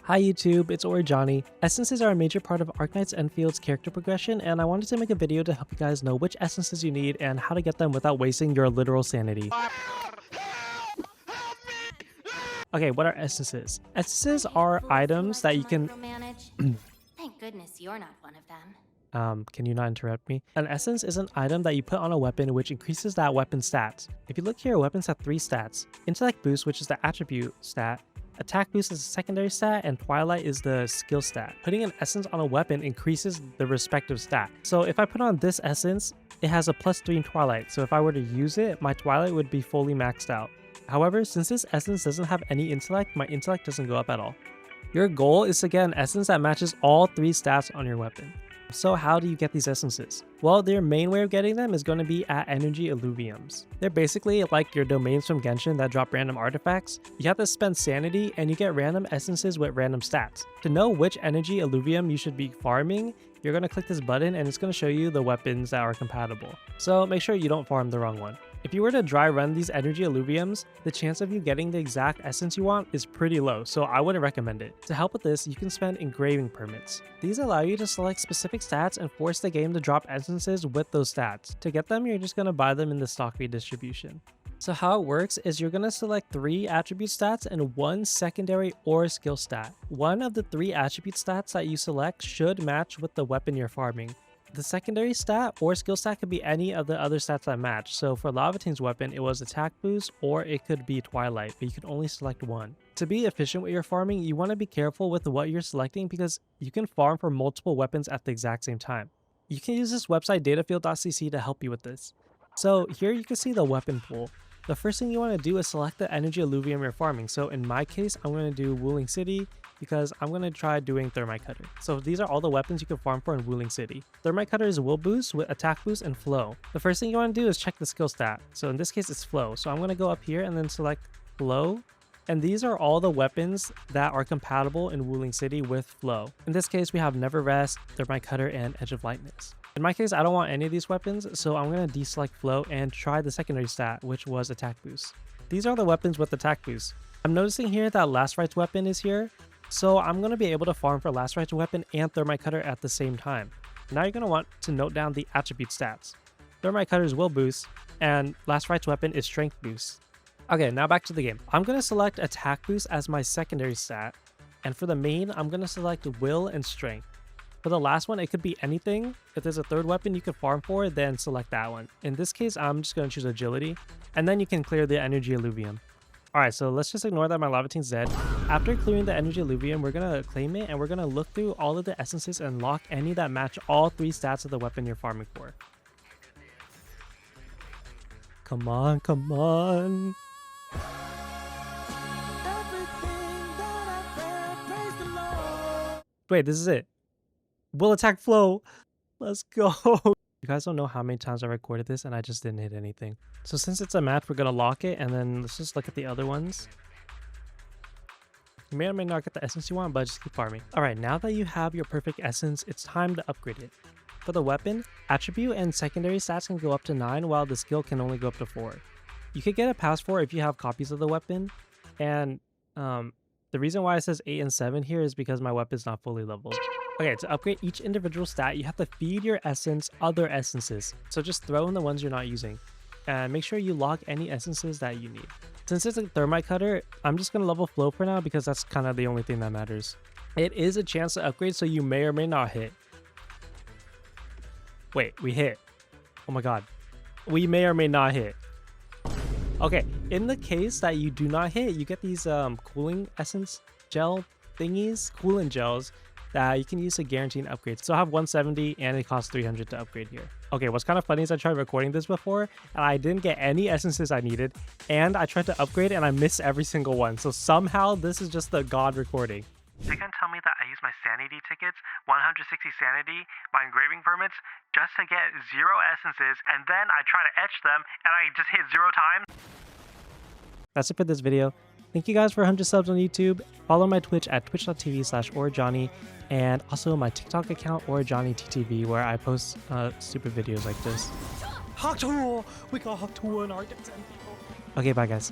Hi YouTube, it's Johnny. Essences are a major part of Arknights endfield's character progression, and I wanted to make a video to help you guys know which essences you need and how to get them without wasting your literal sanity. Okay, what are essences? Essences are items that you can... Thank goodness you're not one of them. Can you not interrupt me? An essence is an item that you put on a weapon which increases that weapon's stats. If you look here, weapons have 3 stats. Intellect boost, which is the attribute stat. Attack boost is the secondary stat, and twilight is the skill stat. Putting an essence on a weapon increases the respective stat. So if I put on this essence, it has a +3 in twilight. So if I were to use it, my twilight would be fully maxed out. However, since this essence doesn't have any intellect, my intellect doesn't go up at all. Your goal is to get an essence that matches all 3 stats on your weapon. So how do you get these essences? Well, their main way of getting them is going to be at energy illuviums. They're basically like your domains from Genshin that drop random artifacts. You have to spend sanity and you get random essences with random stats. To know which energy illuvium you should be farming, you're going to click this button and it's going to show you the weapons that are compatible. So make sure you don't farm the wrong one. If you were to dry run these energy illuviums, the chance of you getting the exact essence you want is pretty low, so I wouldn't recommend it. To help with this, you can spend engraving permits. These allow you to select specific stats and force the game to drop essences with those stats. To get them, you're just going to buy them in the stock redistribution. So how it works is you're going to select 3 attribute stats and 1 secondary or skill stat. One of the 3 attribute stats that you select should match with the weapon you're farming. The secondary stat or skill stat could be any of the other stats that match. So for Lavatine's weapon, it was attack boost or it could be twilight, but you can only select one. To be efficient with your farming, you want to be careful with what you're selecting because you can farm for multiple weapons at the exact same time. You can use this website datafield.cc to help you with this. So here you can see the weapon pool. The first thing you want to do is select the energy illuvium you're farming. So in my case, I'm going to do Wuling City because I'm going to try doing Thermite Cutter. So these are all the weapons you can farm for in Wuling City. Thermite Cutter is will boost with attack boost and flow. The first thing you want to do is check the skill stat. So in this case, it's flow. So I'm going to go up here and then select flow. And these are all the weapons that are compatible in Wuling City with flow. In this case, we have Never Rest, Thermite Cutter, and Edge of Lightness. In my case, I don't want any of these weapons, so I'm going to deselect flow and try the secondary stat, which was attack boost. These are the weapons with attack boost. I'm noticing here that Last Right's weapon is here, so I'm going to be able to farm for Last Right's weapon and Thermite Cutter at the same time. Now you're going to want to note down the attribute stats. Thermite Cutter's will boost, and Last Right's weapon is strength boost. Okay, now back to the game. I'm going to select attack boost as my secondary stat, and for the main, I'm going to select will and strength. For the last one, it could be anything. If there's a third weapon you could farm for, then select that one. In this case, I'm just going to choose agility, and then you can clear the energy illuvium. Alright, so let's just ignore that my Lavatine's dead. After clearing the energy illuvium, we're going to claim it, and we're going to look through all of the essences and lock any that match all 3 stats of the weapon you're farming for. Come on, come on. Wait, this is it. Will attack flow. Let's go. You guys don't know how many times I recorded this and I just didn't hit anything. So since it's a match, we're going to lock it and then let's just look at the other ones. You may or may not get the essence you want, but just keep farming. Alright, now that you have your perfect essence, it's time to upgrade it. For the weapon, attribute and secondary stats can go up to 9 while the skill can only go up to 4. You could get a pass 4 if you have copies of the weapon, and the reason why it says 8 and 7 here is because my weapon's not fully leveled. Okay, to upgrade each individual stat, you have to feed your essence other essences. So just throw in the ones you're not using. And make sure you lock any essences that you need. Since it's a Thermite Cutter, I'm just going to level flow for now because that's kind of the only thing that matters. It is a chance to upgrade, so you may or may not hit. Wait, we hit. Oh my god. We may or may not hit. Okay, in the case that you do not hit, you get these cooling essence gel thingies, coolant gels, that you can use to guarantee an upgrade. So I have 170 and it costs 300 to upgrade here. Okay, what's kind of funny is I tried recording this before and I didn't get any essences I needed, and I tried to upgrade and I missed every single one. So somehow this is just the god recording. They can tell me that I use my sanity tickets, 160 sanity, my engraving permits, just to get 0 essences, and then I try to etch them and I just hit 0 times. That's it for this video. Thank you guys for 100 subs on YouTube. Follow my Twitch at twitch.tv/orjohnny, and also my TikTok account orjohnnyttv, where I post stupid videos like this. Hawk Tool! We got Hawk Tool in our. Okay, bye guys.